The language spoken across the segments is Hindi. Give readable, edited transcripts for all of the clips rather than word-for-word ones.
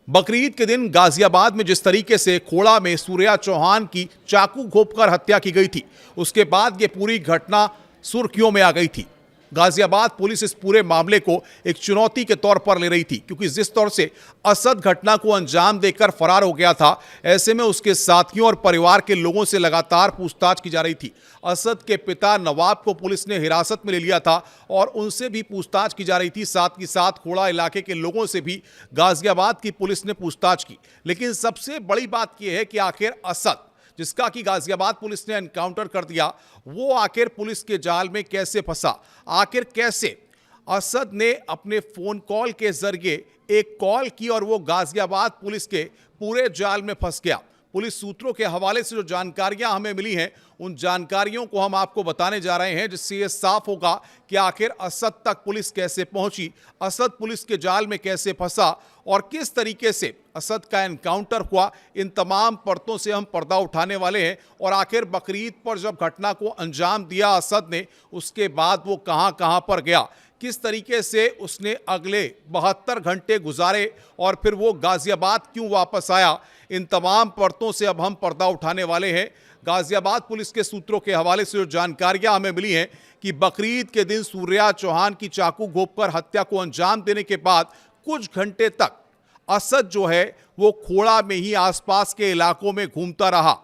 बकरीद के दिन गाजियाबाद में जिस तरीके से खोड़ा में सूर्या चौहान की चाकू घोंपकर हत्या की गई थी, उसके बाद ये पूरी घटना सुर्खियों में आ गई थी। गाजियाबाद पुलिस इस पूरे मामले को एक चुनौती के तौर पर ले रही थी, क्योंकि जिस तौर से असद घटना को अंजाम देकर फरार हो गया था, ऐसे में उसके साथियों और परिवार के लोगों से लगातार पूछताछ की जा रही थी। असद के पिता नवाब को पुलिस ने हिरासत में ले लिया था और उनसे भी पूछताछ की जा रही थी। साथ ही साथ खोड़ा इलाके के लोगों से भी गाजियाबाद की पुलिस ने पूछताछ की। लेकिन सबसे बड़ी बात यह है कि आखिर असद, जिसका कि गाजियाबाद पुलिस ने एनकाउंटर कर दिया, वो आखिर पुलिस के जाल में कैसे फंसा। आखिर कैसे असद ने अपने फोन कॉल के जरिए एक कॉल की और वो गाजियाबाद पुलिस के पूरे जाल में फंस गया। पुलिस सूत्रों के हवाले से जो जानकारियां हमें मिली हैं, उन जानकारियों को हम आपको बताने जा रहे हैं, जिससे यह साफ होगा कि आखिर असद तक पुलिस कैसे पहुंची, असद पुलिस के जाल में कैसे फंसा और किस तरीके से असद का एनकाउंटर हुआ। इन तमाम परतों से हम पर्दा उठाने वाले हैं और आखिर बकरीद पर जब घटना को अंजाम दिया असद ने, उसके बाद वो कहां पर गया, किस तरीके से उसने अगले 72 घंटे गुजारे और फिर वो गाजियाबाद क्यों वापस आया, इन तमाम परतों से अब हम पर्दा उठाने वाले हैं। गाजियाबाद पुलिस के सूत्रों के हवाले से जो जानकारियां हमें मिली हैं कि बकरीद के दिन सूर्या चौहान की चाकू घोंपकर हत्या को अंजाम देने के बाद कुछ घंटे तक असद जो है वो खोड़ा में ही आसपास के इलाकों में घूमता रहा।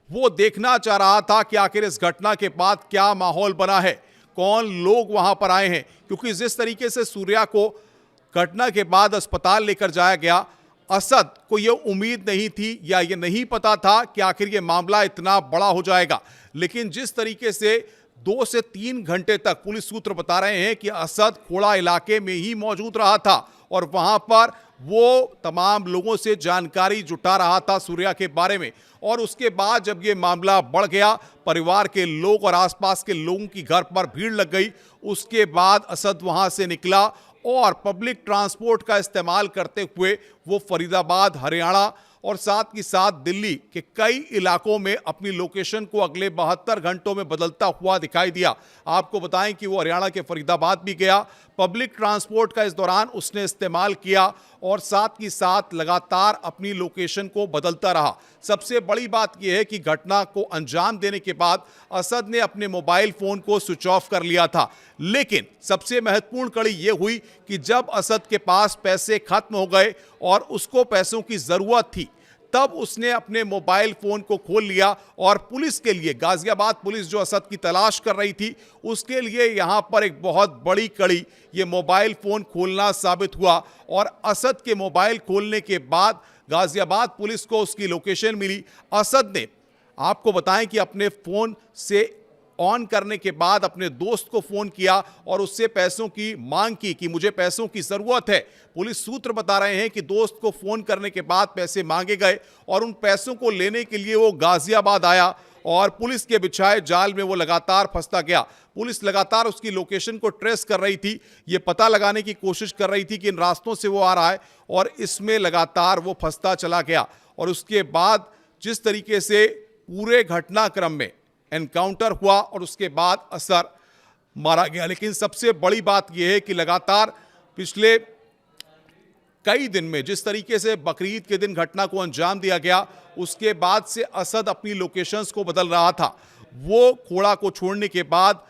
वो देखना चाह रहा था कि आखिर इस घटना के बाद क्या माहौल बना है, कौन लोग वहां पर आए हैं, क्योंकि जिस तरीके से सूर्या को घटना के बाद अस्पताल लेकर जाया गया, असद को यह उम्मीद नहीं थी या ये नहीं पता था कि आखिर ये मामला इतना बड़ा हो जाएगा। लेकिन जिस तरीके से 2 से 3 घंटे तक पुलिस सूत्र बता रहे हैं कि असद खोड़ा इलाके में ही मौजूद रहा था और वहां पर वो तमाम लोगों से जानकारी जुटा रहा था सूर्या के बारे में। और उसके बाद जब ये मामला बढ़ गया, परिवार के लोग और आसपास के लोगों की घर पर भीड़ लग गई। उसके बाद असद वहां से निकला और पब्लिक ट्रांसपोर्ट का इस्तेमाल करते हुए वो फरीदाबाद, हरियाणा और साथ ही साथ दिल्ली के कई इलाकों में अपनी लोकेशन को अगले 72 घंटों में बदलता हुआ दिखाई दिया। आपको बताएं कि वो हरियाणा के फरीदाबाद भी गया, पब्लिक ट्रांसपोर्ट का इस दौरान उसने इस्तेमाल किया और साथ ही साथ लगातार अपनी लोकेशन को बदलता रहा। सबसे बड़ी बात यह है कि घटना को अंजाम देने के बाद असद ने अपने मोबाइल फोन को स्विच ऑफ कर लिया था। लेकिन सबसे महत्वपूर्ण कड़ी यह हुई कि जब असद के पास पैसे खत्म हो गए और उसको पैसों की जरूरत थी, तब उसने अपने मोबाइल फोन को खोल लिया और पुलिस के लिए, गाजियाबाद पुलिस जो असद की तलाश कर रही थी, उसके लिए यहां पर एक बहुत बड़ी कड़ी ये मोबाइल फोन खोलना साबित हुआ। और असद के मोबाइल खोलने के बाद गाजियाबाद पुलिस को उसकी लोकेशन मिली। असद ने, आपको बताएं कि अपने फोन से ऑन करने के बाद अपने दोस्त को फोन किया और उससे पैसों की मांग की कि मुझे पैसों की जरूरत है। पुलिस सूत्र बता रहे हैं कि दोस्त को फोन करने के बाद पैसे मांगे गए और उन पैसों को लेने के लिए वो गाजियाबाद आया और पुलिस के बिछाए जाल में वो लगातार फंसता गया। पुलिस लगातार उसकी लोकेशन को ट्रेस कर रही थी, ये पता लगाने की कोशिश कर रही थी कि इन रास्तों से वो आ रहा है, और इसमें लगातार वो फंसता चला गया। और उसके बाद जिस तरीके से पूरे घटनाक्रम में एनकाउंटर हुआ और उसके बाद असद मारा गया। लेकिन सबसे बड़ी बात यह है कि लगातार पिछले कई दिन में जिस तरीके से बकरीद के दिन घटना को अंजाम दिया गया, उसके बाद से असद अपनी लोकेशंस को बदल रहा था। वो खोड़ा को छोड़ने के बाद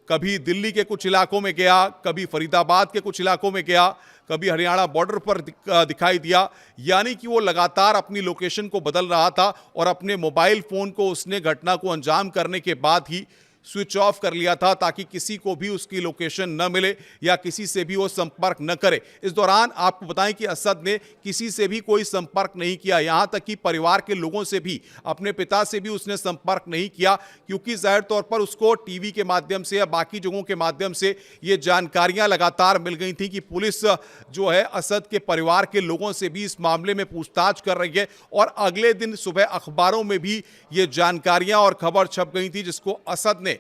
कभी दिल्ली के कुछ इलाकों में गया, कभी फरीदाबाद के कुछ इलाकों में गया, कभी हरियाणा बॉर्डर पर दिखाई दिया। यानी कि वो लगातार अपनी लोकेशन को बदल रहा था और अपने मोबाइल फोन को उसने घटना को अंजाम करने के बाद ही स्विच ऑफ कर लिया था, ताकि किसी को भी उसकी लोकेशन न मिले या किसी से भी वो संपर्क न करे। इस दौरान आपको बताएं कि असद ने किसी से भी कोई संपर्क नहीं किया, यहां तक कि परिवार के लोगों से भी, अपने पिता से भी उसने संपर्क नहीं किया, क्योंकि जाहिर तौर पर उसको टीवी के माध्यम से या बाकी जगहों के माध्यम से ये जानकारियां लगातार मिल गई थी कि पुलिस जो है असद के परिवार के लोगों से भी इस मामले में पूछताछ कर रही है। और अगले दिन सुबह अखबारों में भी ये जानकारियां और खबर छप गई थी, जिसको असद ने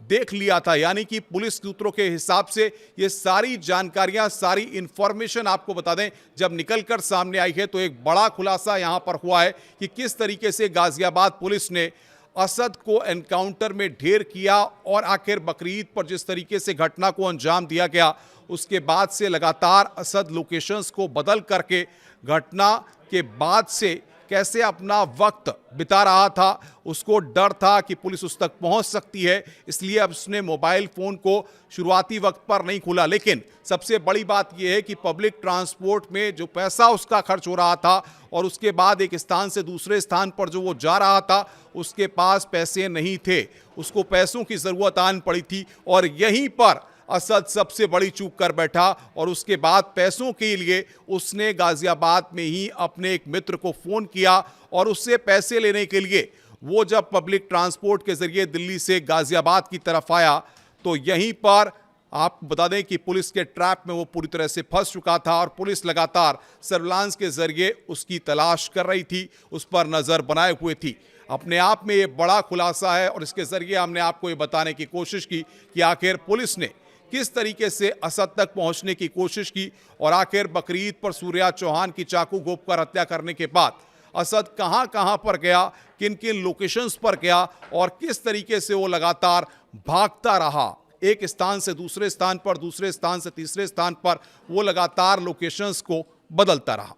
देख लिया था। यानी कि पुलिस सूत्रों के हिसाब से ये सारी जानकारियां, सारी इंफॉर्मेशन आपको बता दें, जब निकलकर सामने आई है तो एक बड़ा खुलासा यहां पर हुआ है कि किस तरीके से गाजियाबाद पुलिस ने असद को एनकाउंटर में ढेर किया और आखिर बकरीद पर जिस तरीके से घटना को अंजाम दिया गया, उसके बाद से लगातार असद लोकेशंस को बदल करके घटना के बाद से कैसे अपना वक्त बिता रहा था। उसको डर था कि पुलिस उस तक पहुंच सकती है, इसलिए अब उसने मोबाइल फ़ोन को शुरुआती वक्त पर नहीं खोला। लेकिन सबसे बड़ी बात यह है कि पब्लिक ट्रांसपोर्ट में जो पैसा उसका खर्च हो रहा था और उसके बाद एक स्थान से दूसरे स्थान पर जो वो जा रहा था, उसके पास पैसे नहीं थे, उसको पैसों की ज़रूरत आन पड़ी थी। और यहीं पर असद सबसे बड़ी चूक कर बैठा और उसके बाद पैसों के लिए उसने गाजियाबाद में ही अपने एक मित्र को फ़ोन किया और उससे पैसे लेने के लिए वो जब पब्लिक ट्रांसपोर्ट के ज़रिए दिल्ली से गाजियाबाद की तरफ आया तो यहीं पर आप बता दें कि पुलिस के ट्रैप में वो पूरी तरह से फंस चुका था और पुलिस लगातार सर्विलांस के ज़रिए उसकी तलाश कर रही थी, उस पर नज़र बनाए हुए थी। अपने आप में ये बड़ा खुलासा है और इसके ज़रिए हमने आपको ये बताने की कोशिश की कि आखिर पुलिस ने किस तरीके से असद तक पहुंचने की कोशिश की और आखिर बकरीद पर सूर्या चौहान की चाकू घोंपकर हत्या करने के बाद असद कहां पर गया, किन किन लोकेशंस पर गया और किस तरीके से वो लगातार भागता रहा, एक स्थान से दूसरे स्थान पर, दूसरे स्थान से तीसरे स्थान पर वो लगातार लोकेशंस को बदलता रहा।